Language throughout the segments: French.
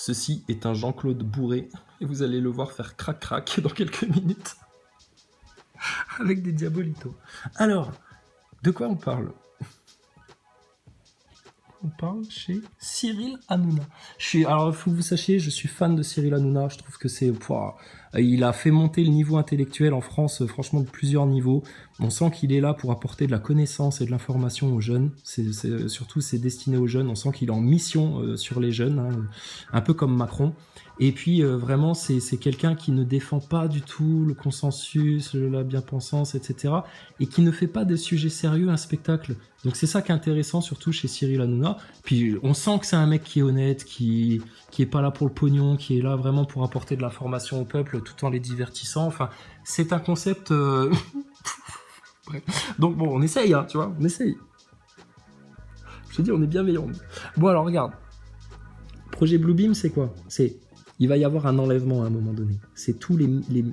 Ceci est un Jean-Claude bourré, et vous allez le voir faire crac-crac dans quelques minutes, avec des diabolitos. Alors, de quoi on parle? On parle chez Cyril Hanouna. Alors, il faut que vous sachiez, je suis fan de Cyril Hanouna. Je trouve que c'est... il a fait monter le niveau intellectuel en France, franchement, de plusieurs niveaux. On sent qu'il est là pour apporter de la connaissance et de l'information aux jeunes. Surtout, c'est destiné aux jeunes. On sent qu'il est en mission sur les jeunes, hein, un peu comme Macron. Et puis, vraiment, c'est quelqu'un qui ne défend pas du tout le consensus, la bien-pensance, etc. Et qui ne fait pas des sujets sérieux un spectacle. Donc c'est ça qui est intéressant, surtout chez Cyril Hanouna. Puis on sent que c'est un mec qui est honnête, qui est pas là pour le pognon, qui est là vraiment pour apporter de l'information au peuple tout en les divertissant. Enfin, c'est un concept... Bref. Donc bon, on essaye, hein, tu vois, on essaye. Je te dis, on est bienveillant. Bon alors, regarde. Projet Bluebeam, c'est quoi? Il va y avoir un enlèvement à un moment donné. C'est tous les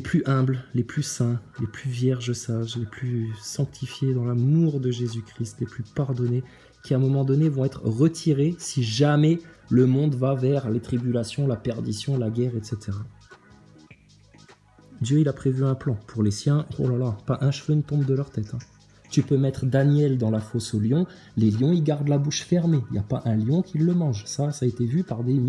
plus humbles, les plus saints, les plus vierges sages, les plus sanctifiés dans l'amour de Jésus-Christ, les plus pardonnés, qui à un moment donné vont être retirés si jamais le monde va vers les tribulations, la perdition, la guerre, etc. Dieu, il a prévu un plan pour les siens. Oh là là, pas un cheveu ne tombe de leur tête, hein. Tu peux mettre Daniel dans la fosse aux lions. Les lions, ils gardent la bouche fermée. Il n'y a pas un lion qui le mange. Ça a été vu par des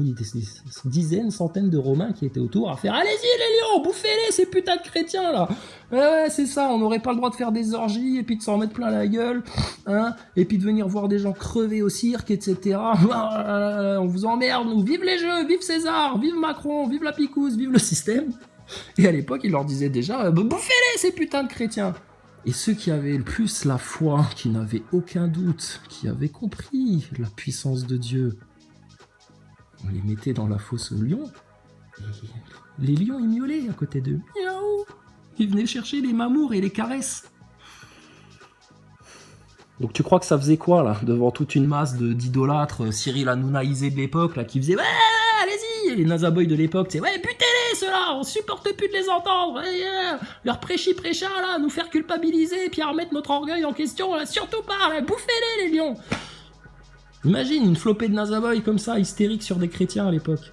dizaines, centaines de Romains qui étaient autour à faire « Allez-y les lions, bouffez-les ces putains de chrétiens là !» Ouais, c'est ça, on n'aurait pas le droit de faire des orgies et puis de s'en mettre plein la gueule, hein, et puis de venir voir des gens crever au cirque, etc. On vous emmerde, nous. Vive les jeux, vive César, vive Macron, vive la picouse, vive le système. Et à l'époque, il leur disait déjà « Bouffez-les ces putains de chrétiens !» Et ceux qui avaient le plus la foi, qui n'avaient aucun doute, qui avaient compris la puissance de Dieu, on les mettait dans la fosse aux lions, et les lions, ils miaulaient à côté d'eux. Miaou! Ils venaient chercher les mamours et les caresses. Donc tu crois que ça faisait quoi, là, devant toute une masse d'idolâtres Cyril Hanounaisés de l'époque, là, qui faisaient « Ouais, allez-y !» Les nazaboys de l'époque, c'est « Ouais, butez-les, ceux-là, on supporte plus de les entendre, leur prêchi-prêcha, là, nous faire culpabiliser, puis à remettre notre orgueil en question, là, surtout pas, là, bouffez-les, les lions !» Imagine une flopée de nazaboys comme ça, hystériques sur des chrétiens à l'époque.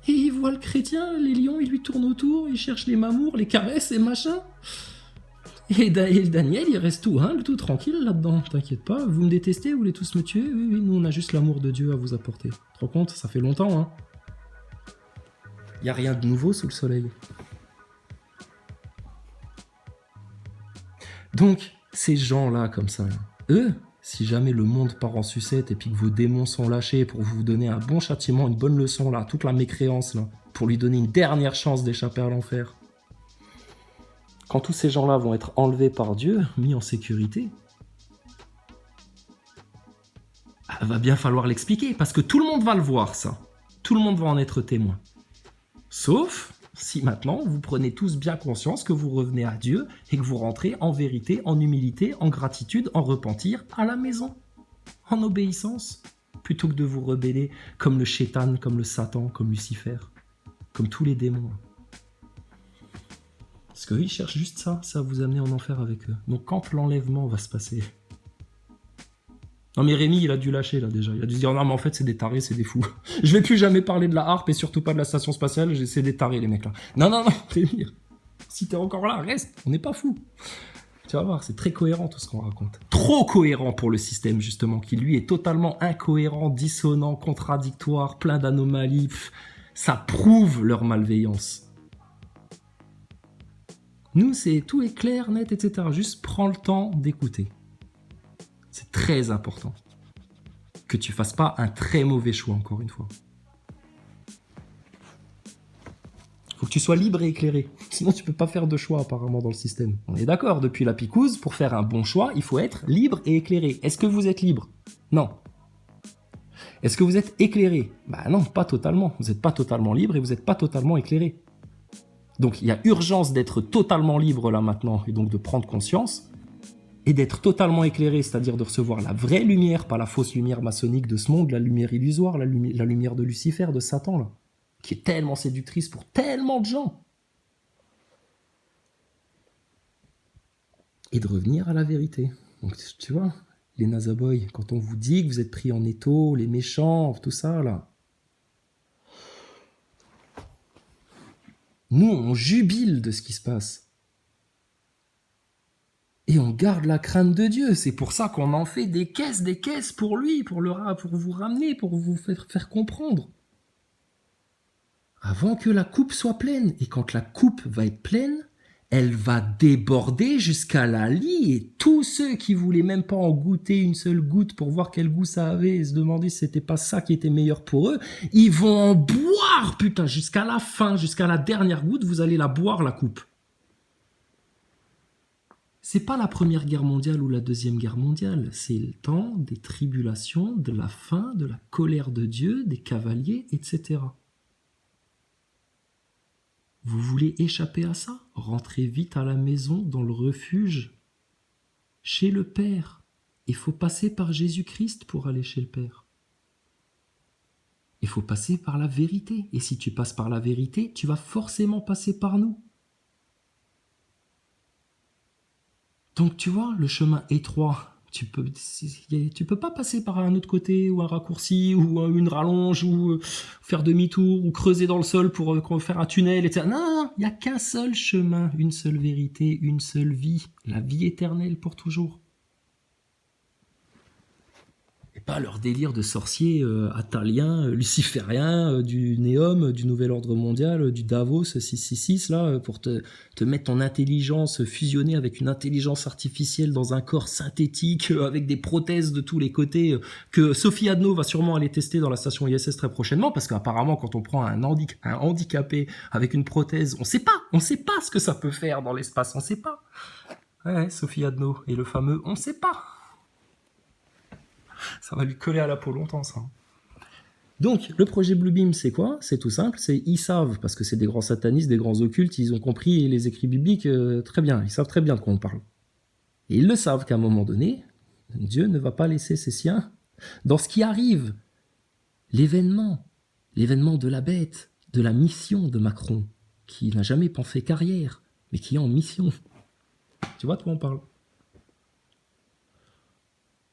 Et ils voient le chrétien, les lions, ils lui tournent autour, ils cherchent les mamours, les caresses et machin. Et Daniel, il reste tout humble, tout tranquille là-dedans. T'inquiète pas, vous me détestez, vous voulez tous me tuer? Oui, nous on a juste l'amour de Dieu à vous apporter. Tu te rends compte? Ça fait longtemps, hein. Y a rien de nouveau sous le soleil. Donc, ces gens-là, comme ça, là, eux, si jamais le monde part en sucette et puis que vos démons sont lâchés pour vous donner un bon châtiment, une bonne leçon, là, toute la mécréance, là, pour lui donner une dernière chance d'échapper à l'enfer, quand tous ces gens-là vont être enlevés par Dieu, mis en sécurité, va bien falloir l'expliquer, parce que tout le monde va le voir, ça. Tout le monde va en être témoin. Sauf si maintenant, vous prenez tous bien conscience que vous revenez à Dieu et que vous rentrez en vérité, en humilité, en gratitude, en repentir à la maison, en obéissance, plutôt que de vous rebeller comme le Shétan, comme le Satan, comme Lucifer, comme tous les démons. Parce qu'eux, ils cherchent juste ça vous amener en enfer avec eux. Donc quand l'enlèvement va se passer... Non mais Rémi, il a dû lâcher là déjà. Il a dû se dire non mais en fait c'est des tarés, c'est des fous. Je vais plus jamais parler de la harpe et surtout pas de la station spatiale, c'est des tarés les mecs là. Non, Rémi, si t'es encore là, reste, on n'est pas fous. Tu vas voir, c'est très cohérent tout ce qu'on raconte. Trop cohérent pour le système justement, qui lui est totalement incohérent, dissonant, contradictoire, plein d'anomalies. Ça prouve leur malveillance. Nous, tout est clair, net, etc. Juste prends le temps d'écouter. C'est très important. Que tu fasses pas un très mauvais choix, encore une fois. Faut que tu sois libre et éclairé. Sinon, tu peux pas faire de choix, apparemment, dans le système. On est d'accord, depuis la picouse, pour faire un bon choix, il faut être libre et éclairé. Est-ce que vous êtes libre? Non. Est-ce que vous êtes éclairé? Bah non, pas totalement. Vous n'êtes pas totalement libre et vous n'êtes pas totalement éclairé. Donc il y a urgence d'être totalement libre là maintenant et donc de prendre conscience et d'être totalement éclairé, c'est-à-dire de recevoir la vraie lumière, pas la fausse lumière maçonnique de ce monde, la lumière illusoire, la lumière de Lucifer, de Satan là, qui est tellement séductrice pour tellement de gens. Et de revenir à la vérité. Donc tu vois, les Nazaboys, quand on vous dit que vous êtes pris en étau, les méchants, tout ça, là. Nous, on jubile de ce qui se passe. Et on garde la crainte de Dieu. C'est pour ça qu'on en fait des caisses pour lui, pour vous ramener, pour vous faire comprendre. Avant que la coupe soit pleine. Et quand la coupe va être pleine, elle va déborder jusqu'à la lie. Et tous ceux qui voulaient même pas en goûter une seule goutte pour voir quel goût ça avait et se demander si c'était pas ça qui était meilleur pour eux, ils vont en boire, putain, jusqu'à la fin, jusqu'à la dernière goutte, vous allez la boire, la coupe. C'est pas la Première Guerre mondiale ou la Deuxième Guerre mondiale, c'est le temps des tribulations, de la faim, de la colère de Dieu, des cavaliers, etc. Vous voulez échapper à ça? Rentrez vite à la maison, dans le refuge, chez le Père. Il faut passer par Jésus-Christ pour aller chez le Père. Il faut passer par la vérité. Et si tu passes par la vérité, tu vas forcément passer par nous. Donc tu vois, le chemin étroit, tu peux pas passer par un autre côté, ou un raccourci, ou une rallonge, ou faire demi-tour, ou creuser dans le sol pour faire un tunnel, etc. Non, il n'y a qu'un seul chemin, une seule vérité, une seule vie, la vie éternelle pour toujours. Et pas leur délire de sorciers ataliens, lucifériens, du Néom, du Nouvel Ordre Mondial, du Davos 666, là, pour te mettre ton intelligence fusionnée avec une intelligence artificielle dans un corps synthétique, avec des prothèses de tous les côtés, que Sophie Adno va sûrement aller tester dans la station ISS très prochainement, parce qu'apparemment, quand on prend un handicapé avec une prothèse, on sait pas ce que ça peut faire dans l'espace, on sait pas. Ouais, Sophie Adno, et le fameux « on sait pas ». Ça va lui coller à la peau longtemps, ça. Donc, le projet Bluebeam, c'est quoi? C'est tout simple, ils savent, parce que c'est des grands satanistes, des grands occultes, ils ont compris les écrits bibliques très bien, ils savent très bien de quoi on parle. Et ils le savent qu'à un moment donné, Dieu ne va pas laisser ses siens dans ce qui arrive. L'événement de la bête, de la mission de Macron, qui n'a jamais pensé carrière, mais qui est en mission. Tu vois de quoi on parle?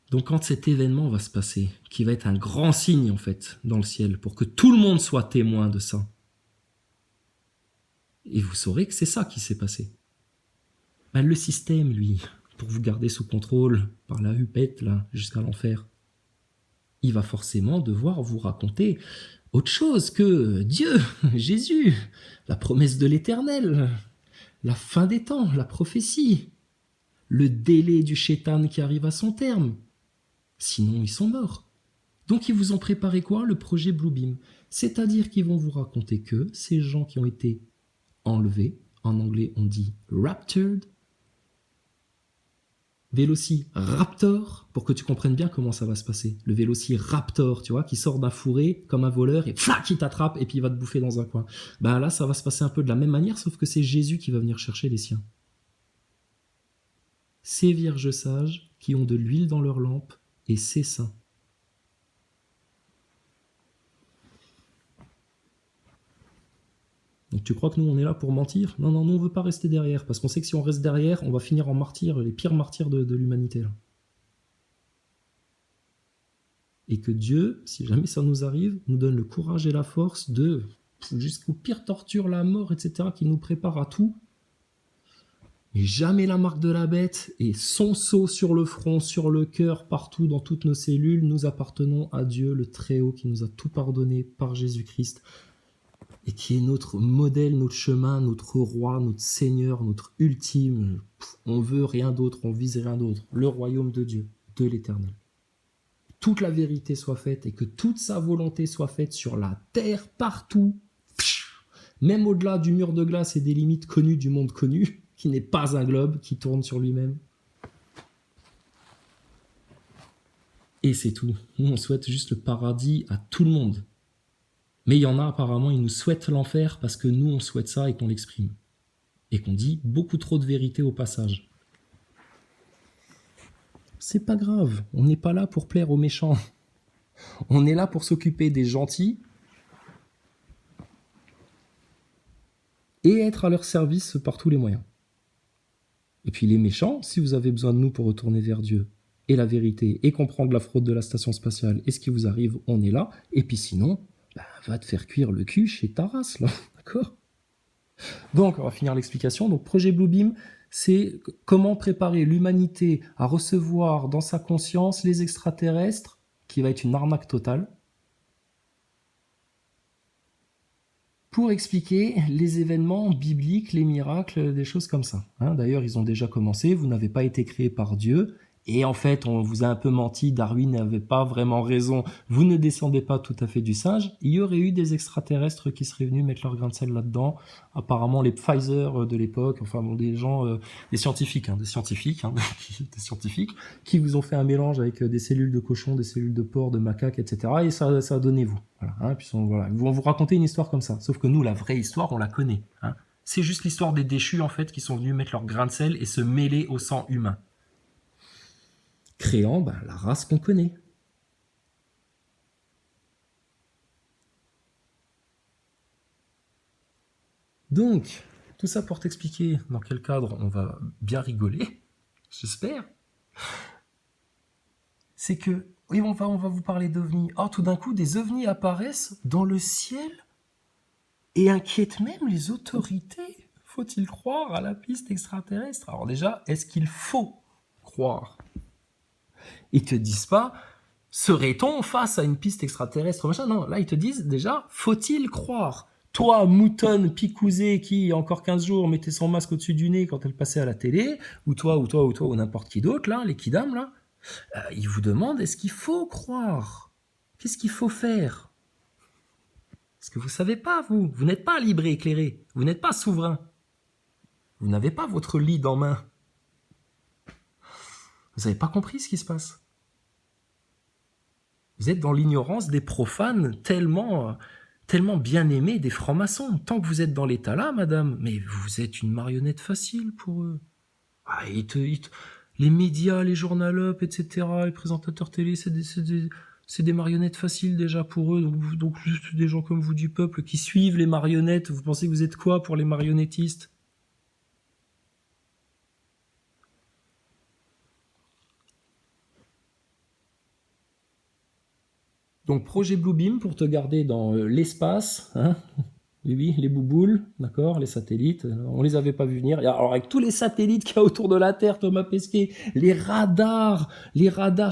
Donc quand cet événement va se passer, qui va être un grand signe en fait dans le ciel, pour que tout le monde soit témoin de ça, et vous saurez que c'est ça qui s'est passé. Ben, le système, lui, pour vous garder sous contrôle par la hupette là jusqu'à l'enfer, il va forcément devoir vous raconter autre chose que Dieu, Jésus, la promesse de l'Éternel, la fin des temps, la prophétie, le délai du Shétan qui arrive à son terme. Sinon, ils sont morts. Donc, ils vous ont préparé quoi? Le projet Bluebeam. C'est-à-dire qu'ils vont vous raconter que ces gens qui ont été enlevés, en anglais on dit raptured, Vélociraptor, pour que tu comprennes bien comment ça va se passer. Le Vélociraptor, tu vois, qui sort d'un fourré comme un voleur et flac, il t'attrape et puis il va te bouffer dans un coin. Ben là, ça va se passer un peu de la même manière, sauf que c'est Jésus qui va venir chercher les siens. Ces vierges sages qui ont de l'huile dans leur lampe et ces saints. Donc tu crois que nous on est là pour mentir? Non, nous on veut pas rester derrière, parce qu'on sait que si on reste derrière, on va finir en martyr, les pires martyrs de l'humanité. Là. Et que Dieu, si jamais ça nous arrive, nous donne le courage et la force de, jusqu'aux pires tortures, la mort, etc., qui nous prépare à tout, mais jamais la marque de la bête, et son sceau sur le front, sur le cœur, partout, dans toutes nos cellules, nous appartenons à Dieu, le Très-Haut, qui nous a tout pardonné par Jésus-Christ, et qui est notre modèle, notre chemin, notre roi, notre Seigneur, notre ultime. On veut rien d'autre, on vise rien d'autre. Le royaume de Dieu, de l'Éternel. Toute la vérité soit faite et que toute sa volonté soit faite sur la terre, partout, même au-delà du mur de glace et des limites connues du monde connu, qui n'est pas un globe qui tourne sur lui-même. Et c'est tout. Nous, on souhaite juste le paradis à tout le monde. Mais il y en a apparemment, ils nous souhaitent l'enfer parce que nous, on souhaite ça et qu'on l'exprime. Et qu'on dit beaucoup trop de vérité au passage. C'est pas grave, on n'est pas là pour plaire aux méchants. On est là pour s'occuper des gentils et être à leur service par tous les moyens. Et puis les méchants, si vous avez besoin de nous pour retourner vers Dieu et la vérité et comprendre la fraude de la station spatiale et ce qui vous arrive, on est là. Et puis sinon, va te faire cuire le cul chez ta race, là. D'accord? Donc, on va finir l'explication. Donc, projet Bluebeam, c'est comment préparer l'humanité à recevoir dans sa conscience les extraterrestres, qui va être une arnaque totale, pour expliquer les événements bibliques, les miracles, des choses comme ça. Hein, d'ailleurs, ils ont déjà commencé, vous n'avez pas été créé par Dieu, et en fait, on vous a un peu menti, Darwin n'avait pas vraiment raison, vous ne descendez pas tout à fait du singe, il y aurait eu des extraterrestres qui seraient venus mettre leur grain de sel là-dedans, apparemment les Pfizer de l'époque, enfin bon, des gens, des scientifiques, des scientifiques, qui vous ont fait un mélange avec des cellules de cochon, des cellules de porc, de macaque, etc., et ça a donné vous. Voilà, hein, puis voilà. Ils vont vous raconter une histoire comme ça, sauf que nous, la vraie histoire, on la connaît. Hein. C'est juste l'histoire des déchus, en fait, qui sont venus mettre leur grain de sel et se mêler au sang humain, créant la race qu'on connaît. Donc, tout ça pour t'expliquer dans quel cadre on va bien rigoler, j'espère, c'est que, oui, on va vous parler d'ovnis. Oh, tout d'un coup, des ovnis apparaissent dans le ciel et inquiètent même les autorités. Faut-il croire à la piste extraterrestre? Alors déjà, est-ce qu'il faut croire? Ils te disent pas, serait-on face à une piste extraterrestre, machin? Non, là ils te disent déjà, faut-il croire? Toi, moutonne picousée qui, il y a encore 15 jours, mettait son masque au-dessus du nez quand elle passait à la télé, ou toi, ou n'importe qui d'autre, là, les kidams, là, ils vous demandent, est-ce qu'il faut croire? Qu'est-ce qu'il faut faire? Parce que vous savez pas, vous n'êtes pas libre et éclairé, vous n'êtes pas souverain. Vous n'avez pas votre lead en main. Vous n'avez pas compris ce qui se passe. Vous êtes dans l'ignorance des profanes tellement bien aimés des francs-maçons. Tant que vous êtes dans l'état là, madame, mais vous êtes une marionnette facile pour eux. Ah, les médias, les journalopes, etc., les présentateurs télé, c'est des marionnettes faciles déjà pour eux. Donc juste des gens comme vous du peuple qui suivent les marionnettes. Vous pensez que vous êtes quoi pour les marionnettistes? Donc projet Bluebeam pour te garder dans l'espace, hein. Oui, les bouboules, d'accord, les satellites, on les avait pas vus venir. Alors avec tous les satellites qu'il y a autour de la Terre, Thomas Pesquet, les radars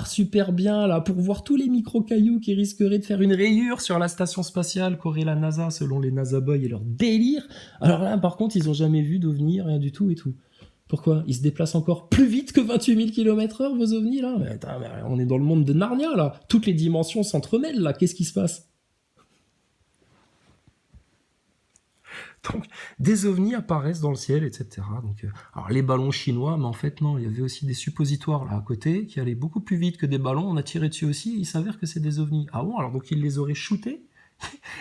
super bien là, pour voir tous les micro-cailloux qui risqueraient de faire une rayure sur la station spatiale qu'aurait la NASA selon les NASA Boys et leur délire. Alors là, par contre, ils ont jamais vu d'ovnis, rien du tout et tout. Pourquoi? Ils se déplacent encore plus vite que 28 000 km/h, vos ovnis, là? Mais on est dans le monde de Narnia, là. Toutes les dimensions s'entremêlent, là. Qu'est-ce qui se passe? Donc, des ovnis apparaissent dans le ciel, etc. Donc, alors, les ballons chinois, mais en fait, non, il y avait aussi des suppositoires, là, à côté, qui allaient beaucoup plus vite que des ballons. On a tiré dessus aussi, il s'avère que c'est des ovnis. Ah bon? Alors, donc, ils les auraient shootés?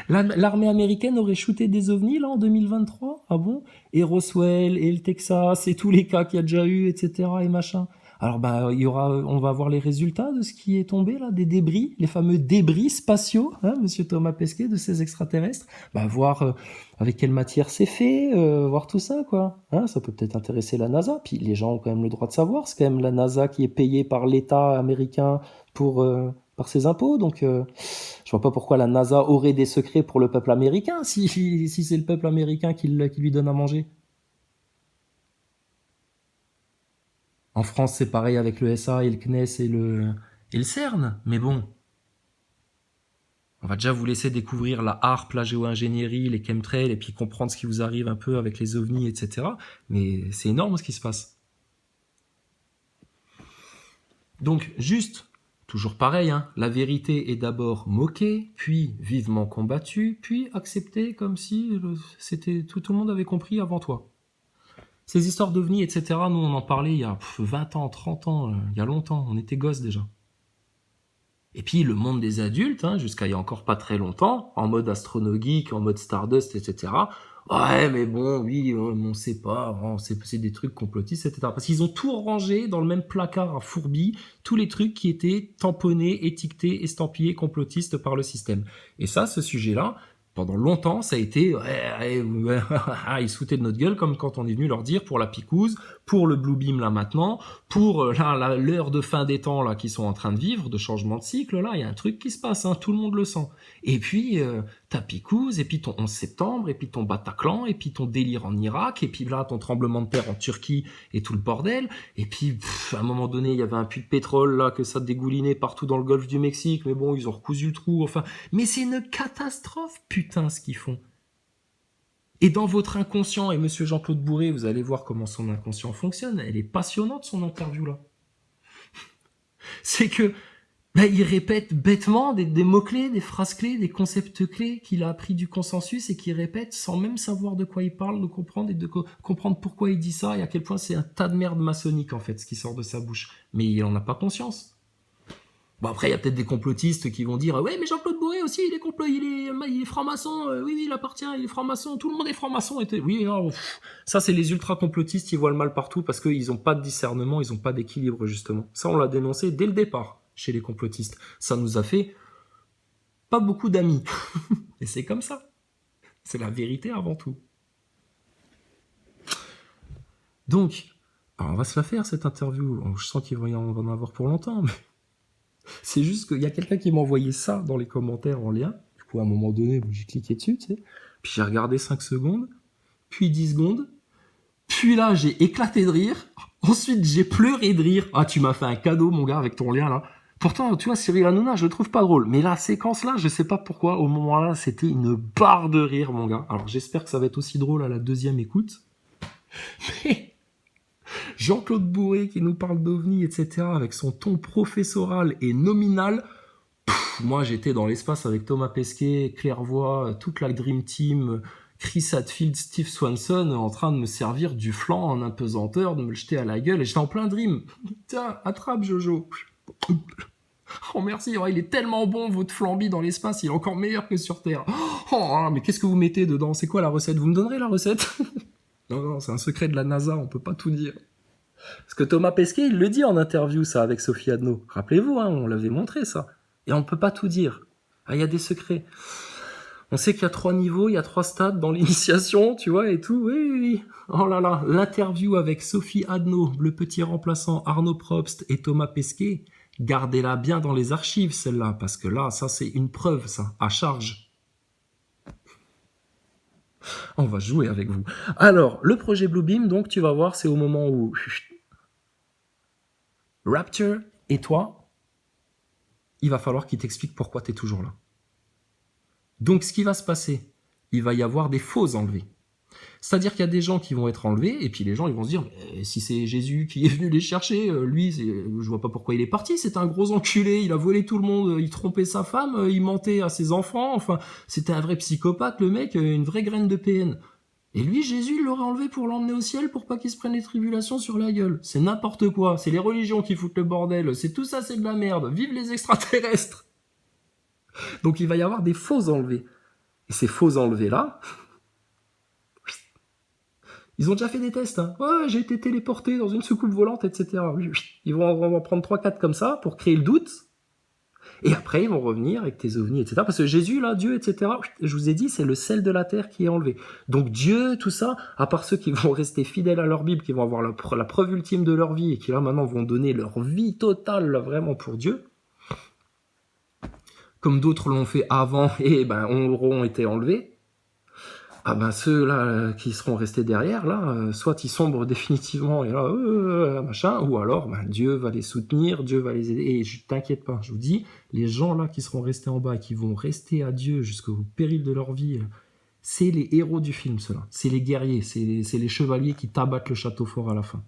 L'armée américaine aurait shooté des ovnis là en 2023? Ah bon? Et Roswell, et le Texas, et tous les cas qu'il y a déjà eu, etc. et machin. Alors on va avoir les résultats de ce qui est tombé là, des débris, les fameux débris spatiaux, hein, Monsieur Thomas Pesquet, de ces extraterrestres. Voir avec quelle matière c'est fait, voir tout ça quoi. Hein, ça peut peut-être intéresser la NASA. Puis les gens ont quand même le droit de savoir. C'est quand même la NASA qui est payée par l'État américain par ses impôts, donc je vois pas pourquoi la NASA aurait des secrets pour le peuple américain si c'est le peuple américain qui lui donne à manger. En France, c'est pareil avec le SA et le CNES et le CERN, mais bon, on va déjà vous laisser découvrir la HARP, la géo-ingénierie, les chemtrails, et puis comprendre ce qui vous arrive un peu avec les ovnis, etc. Mais c'est énorme ce qui se passe. Donc, juste, toujours pareil, hein, la vérité est d'abord moquée, puis vivement combattue, puis acceptée comme si c'était tout le monde avait compris avant toi. Ces histoires d'ovnis, etc., nous on en parlait il y a 20 ans, 30 ans, il y a longtemps, on était gosses déjà. Et puis le monde des adultes, hein, jusqu'à il y a encore pas très longtemps, en mode astronogeek, en mode Stardust, etc. Ouais, mais bon, oui, on sait pas, c'est des trucs complotistes, etc. Parce qu'ils ont tout rangé dans le même placard à fourbi, tous les trucs qui étaient tamponnés, étiquetés, estampillés complotistes par le système. Et ça, ce sujet-là, pendant longtemps, ça a été, ils se foutaient de notre gueule, comme quand on est venu leur dire pour la picouse, pour le Bluebeam là maintenant, pour l'heure de fin des temps là qu'ils sont en train de vivre, de changement de cycle là, il y a un truc qui se passe, hein, tout le monde le sent. Et puis ta picouse, et puis ton 11 septembre, et puis ton Bataclan, et puis ton délire en Irak, et puis là ton tremblement de terre en Turquie et tout le bordel. Et puis à un moment donné, il y avait un puits de pétrole là que ça dégoulinait partout dans le golfe du Mexique, mais bon, ils ont recousu le trou. Enfin, mais c'est une catastrophe, putain, ce qu'ils font. Et dans votre inconscient, et monsieur Jean-Claude Bourré, vous allez voir comment son inconscient fonctionne. Elle est passionnante, son interview là. C'est que il répète bêtement des mots-clés, des phrases clés, des concepts clés qu'il a appris du consensus et qu'il répète sans même savoir de quoi il parle, de comprendre et de comprendre pourquoi il dit ça et à quel point c'est un tas de merde maçonnique en fait ce qui sort de sa bouche. Mais il en a pas conscience. Bon, après, il y a peut-être des complotistes qui vont dire « Ouais, mais Jean-Claude Bourré aussi, il est franc-maçon, oui, il appartient, il est franc-maçon, tout le monde est franc-maçon. » Oui, non, ça, c'est les ultra-complotistes, ils voient le mal partout parce qu'ils n'ont pas de discernement, ils n'ont pas d'équilibre, justement. Ça, on l'a dénoncé dès le départ, chez les complotistes. Ça nous a fait pas beaucoup d'amis. Et c'est comme ça. C'est la vérité avant tout. Donc, alors on va se la faire, cette interview. Je sens qu'il va en avoir pour longtemps, mais... C'est juste qu'il y a quelqu'un qui m'a envoyé ça dans les commentaires en lien. Du coup, à un moment donné, j'ai cliqué dessus, tu sais. Puis j'ai regardé 5 secondes, puis 10 secondes. Puis là, j'ai éclaté de rire. Ensuite, j'ai pleuré de rire. Ah, tu m'as fait un cadeau, mon gars, avec ton lien, là. Pourtant, tu vois, Cyril Hanouna, je le trouve pas drôle. Mais la séquence-là, je sais pas pourquoi, au moment-là, c'était une barre de rire, mon gars. Alors, j'espère que ça va être aussi drôle à la deuxième écoute. Mais... Jean-Claude Bourré qui nous parle d'OVNI, etc., avec son ton professoral et nominal. Moi, j'étais dans l'espace avec Thomas Pesquet, Clairvoy, toute la Dream Team, Chris Hadfield, Steve Swanson, en train de me servir du flanc en apesanteur, de me le jeter à la gueule, et j'étais en plein Dream. Tiens, attrape Jojo. Oh merci, il est tellement bon votre flambi dans l'espace, il est encore meilleur que sur Terre. Oh, mais qu'est-ce que vous mettez dedans? C'est quoi la recette? Vous me donnerez la recette? Non, c'est un secret de la NASA, on peut pas tout dire. Parce que Thomas Pesquet, il le dit en interview, ça, avec Sophie Adno. Rappelez-vous, on l'avait montré, ça. Et on ne peut pas tout dire. Il y a des secrets. On sait qu'il y a 3 niveaux, il y a 3 stades dans l'initiation, tu vois, et tout. Oui. Oh là là, l'interview avec Sophie Adno, le petit remplaçant Arnaud Probst et Thomas Pesquet, gardez-la bien dans les archives, celle-là, parce que là, ça, c'est une preuve, ça, à charge. On va jouer avec vous. Alors, le projet Bluebeam, donc, tu vas voir, c'est au moment où... Rapture et toi, il va falloir qu'il t'explique pourquoi tu es toujours là. Donc, ce qui va se passer, il va y avoir des faux enlevés. C'est-à-dire qu'il y a des gens qui vont être enlevés, et puis les gens ils vont se dire, si c'est Jésus qui est venu les chercher, lui, je vois pas pourquoi il est parti, c'est un gros enculé, il a volé tout le monde, il trompait sa femme, il mentait à ses enfants, enfin, c'était un vrai psychopathe, le mec, une vraie graine de PN. Et lui, Jésus, il l'aurait enlevé pour l'emmener au ciel pour pas qu'il se prenne les tribulations sur la gueule. C'est n'importe quoi, c'est les religions qui foutent le bordel, c'est tout ça, c'est de la merde, vive les extraterrestres. Donc il va y avoir des faux enlevés. Et ces faux enlevés-là, ils ont déjà fait des tests. Hein. Ouais, j'ai été téléporté dans une soucoupe volante, etc. Ils vont en prendre 3-4 comme ça pour créer le doute. Et après, ils vont revenir avec tes ovnis, etc. Parce que Jésus, là, Dieu, etc., je vous ai dit, c'est le sel de la terre qui est enlevé. Donc Dieu, tout ça, à part ceux qui vont rester fidèles à leur Bible, qui vont avoir la preuve ultime de leur vie, et qui là, maintenant, vont donner leur vie totale, là, vraiment, pour Dieu, comme d'autres l'ont fait avant, et auront été enlevés, ah ben ceux-là qui seront restés derrière, là, soit ils sombrent définitivement, et là, machin, ou alors Dieu va les soutenir, Dieu va les aider, et t'inquiète pas, je vous dis, les gens là qui seront restés en bas et qui vont rester à Dieu jusqu'au péril de leur vie, c'est les héros du film, ceux-là. C'est les guerriers, c'est les chevaliers qui tabattent le château fort à la fin.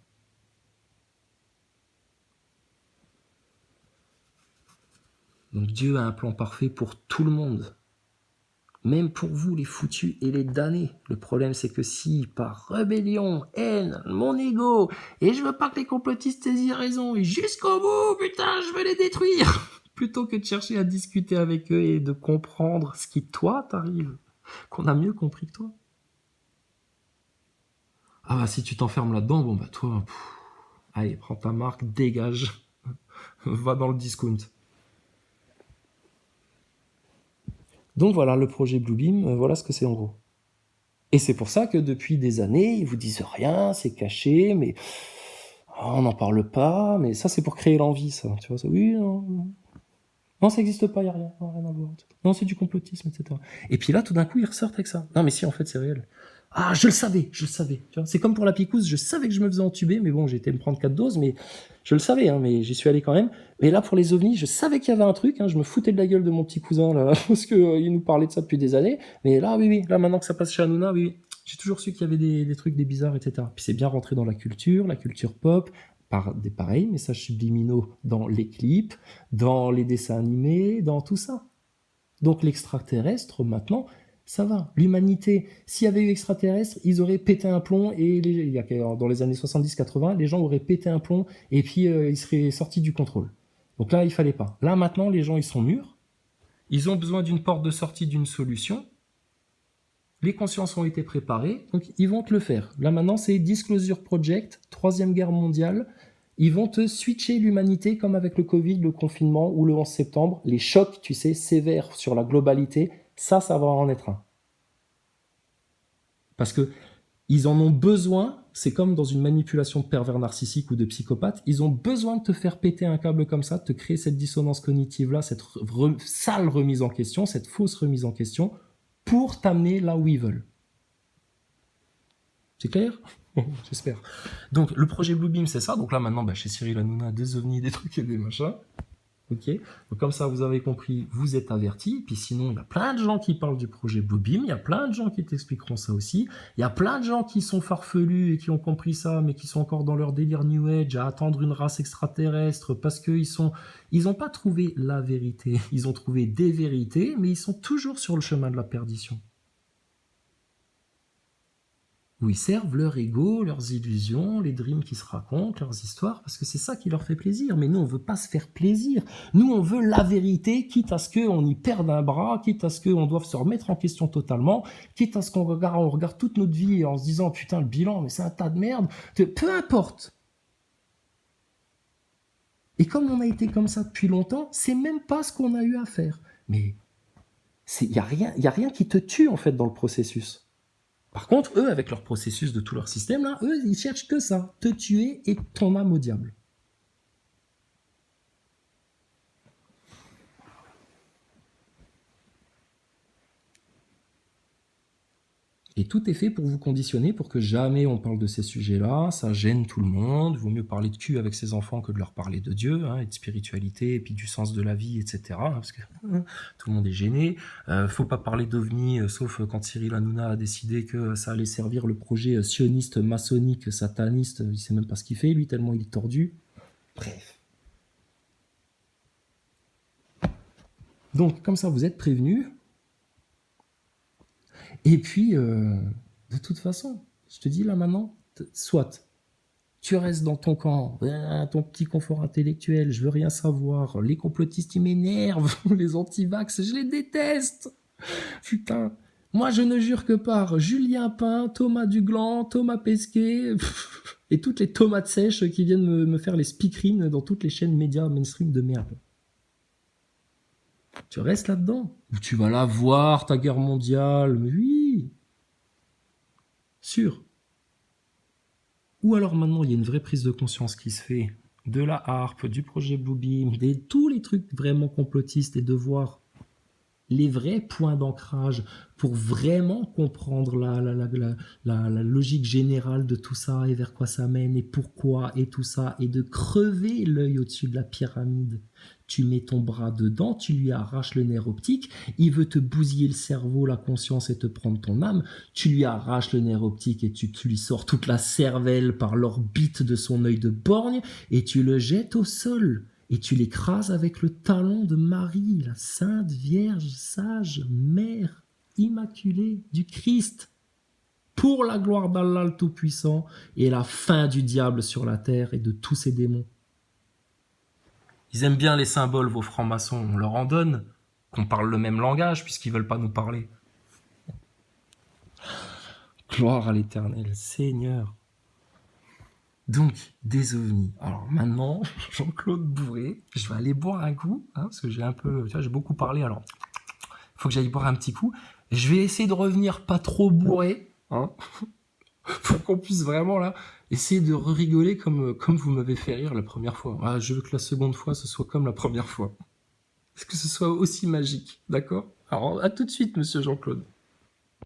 Donc Dieu a un plan parfait pour tout le monde. Même pour vous, les foutus et les damnés. Le problème, c'est que si, par rébellion, haine, mon ego, et je veux pas que les complotistes aient raison, et jusqu'au bout, putain, je veux les détruire, plutôt que de chercher à discuter avec eux et de comprendre ce qui, toi, t'arrive, qu'on a mieux compris que toi. Ah, si tu t'enfermes là-dedans, bon, toi, allez, prends ta marque, dégage, va dans le discount. Donc voilà, le projet Bluebeam, voilà ce que c'est en gros. Et c'est pour ça que depuis des années, ils vous disent rien, c'est caché, mais on n'en parle pas, mais ça c'est pour créer l'envie, ça. Tu vois, ça, oui, non, non. Non, ça n'existe pas, il n'y a rien, non, rien à voir. Non, c'est du complotisme, etc. Et puis là, tout d'un coup, ils ressortent avec ça. Non, mais si, en fait, c'est réel. Ah, je le savais, je le savais. Tu vois, c'est comme pour la picouse, je savais que je me faisais entuber, mais bon, j'ai été me prendre 4 doses, mais je le savais, hein, mais j'y suis allé quand même. Mais là, pour les ovnis, je savais qu'il y avait un truc, hein, je me foutais de la gueule de mon petit cousin, là, parce qu'il il nous parlait de ça depuis des années. Mais là, oui, oui, là, maintenant que ça passe chez Hanouna, oui, oui. J'ai toujours su qu'il y avait des trucs, des bizarres, etc. Puis c'est bien rentré dans la culture pop, par des pareils messages subliminaux dans les clips, dans les dessins animés, dans tout ça. Donc l'extraterrestre, maintenant, ça va. L'humanité, s'il y avait eu extraterrestre, ils auraient pété un plomb et dans les années 70-80, les gens auraient pété un plomb et puis ils seraient sortis du contrôle. Donc là, il fallait pas. Là, maintenant, les gens, ils sont mûrs. Ils ont besoin d'une porte de sortie, d'une solution. Les consciences ont été préparées, donc ils vont te le faire. Là, maintenant, c'est Disclosure Project, Troisième Guerre mondiale. Ils vont te switcher l'humanité comme avec le Covid, le confinement ou le 11 septembre. Les chocs, tu sais, sévères sur la globalité, ça va en être un. Parce que ils en ont besoin, c'est comme dans une manipulation de pervers narcissique ou de psychopathe, ils ont besoin de te faire péter un câble comme ça, de te créer cette dissonance cognitive-là, cette sale remise en question, cette fausse remise en question, pour t'amener là où ils veulent. C'est clair? J'espère. Donc, le projet Bluebeam, c'est ça. Donc là, maintenant, chez Cyril Hanouna, des ovnis, des trucs et des machins. Ok. Donc, comme ça, vous avez compris, vous êtes avertis. Puis sinon, il y a plein de gens qui parlent du projet Bluebeam. Il y a plein de gens qui t'expliqueront ça aussi. Il y a plein de gens qui sont farfelus et qui ont compris ça, mais qui sont encore dans leur délire New Age à attendre une race extraterrestre parce qu'ils n'ont pas trouvé la vérité. Ils ont trouvé des vérités, mais ils sont toujours sur le chemin de la perdition. Où ils servent leur ego, leurs illusions, les dreams qui se racontent, leurs histoires, parce que c'est ça qui leur fait plaisir. Mais nous, on veut pas se faire plaisir. Nous, on veut la vérité, quitte à ce qu'on y perde un bras, quitte à ce qu'on doive se remettre en question totalement, quitte à ce qu'on regarde toute notre vie en se disant, putain, le bilan, mais c'est un tas de merde. Peu importe. Et comme on a été comme ça depuis longtemps, c'est même pas ce qu'on a eu à faire. Mais il y a rien qui te tue, en fait, dans le processus. Par contre, eux, avec leur processus de tout leur système, là, eux, ils cherchent que ça, te tuer et ton âme au diable. Et tout est fait pour vous conditionner, pour que jamais on parle de ces sujets-là, ça gêne tout le monde, il vaut mieux parler de cul avec ses enfants que de leur parler de Dieu, hein, et de spiritualité, et puis du sens de la vie, etc., hein, parce que tout le monde est gêné. Faut pas parler d'ovnis, sauf quand Cyril Hanouna a décidé que ça allait servir le projet sioniste, maçonnique, sataniste, il sait même pas ce qu'il fait, lui, tellement il est tordu. Bref. Donc, comme ça, vous êtes prévenus. Et puis, de toute façon, je te dis là maintenant, soit tu restes dans ton camp, ton petit confort intellectuel, je veux rien savoir, les complotistes ils m'énervent, les anti-vax, je les déteste. Putain, moi je ne jure que par Julien Pain, Thomas Duglan, Thomas Pesquet, et toutes les tomates sèches qui viennent me faire les speakerines dans toutes les chaînes médias mainstream de merde. Tu restes là-dedans. Ou tu vas la voir, ta guerre mondiale. Mais oui. Sûr. Ou alors maintenant, il y a une vraie prise de conscience qui se fait de la harpe, du projet Bluebeam, tous les trucs vraiment complotistes et de voir les vrais points d'ancrage pour vraiment comprendre la logique générale de tout ça et vers quoi ça mène et pourquoi et tout ça et de crever l'œil au-dessus de la pyramide. Tu mets ton bras dedans, tu lui arraches le nerf optique, il veut te bousiller le cerveau, la conscience et te prendre ton âme, tu lui arraches le nerf optique et tu lui sors toute la cervelle par l'orbite de son œil de borgne et tu le jettes au sol. Et tu l'écrases avec le talon de Marie, la Sainte Vierge sage, Mère immaculée du Christ, pour la gloire d'Allah le Tout-Puissant et la fin du diable sur la terre et de tous ses démons. Ils aiment bien les symboles, vos francs-maçons, on leur en donne, qu'on parle le même langage puisqu'ils veulent pas nous parler. Gloire à l'Éternel, Seigneur. Donc, des ovnis. Alors maintenant, Jean-Claude Bourré, je vais aller boire un coup, hein, parce que j'ai beaucoup parlé, alors il faut que j'aille boire un petit coup. Je vais essayer de revenir pas trop bourré, hein, pour qu'on puisse vraiment là essayer de rigoler comme vous m'avez fait rire la première fois. Ah, je veux que la seconde fois ce soit comme la première fois. Est-ce que ce soit aussi magique, d'accord? Alors à tout de suite, monsieur Jean-Claude.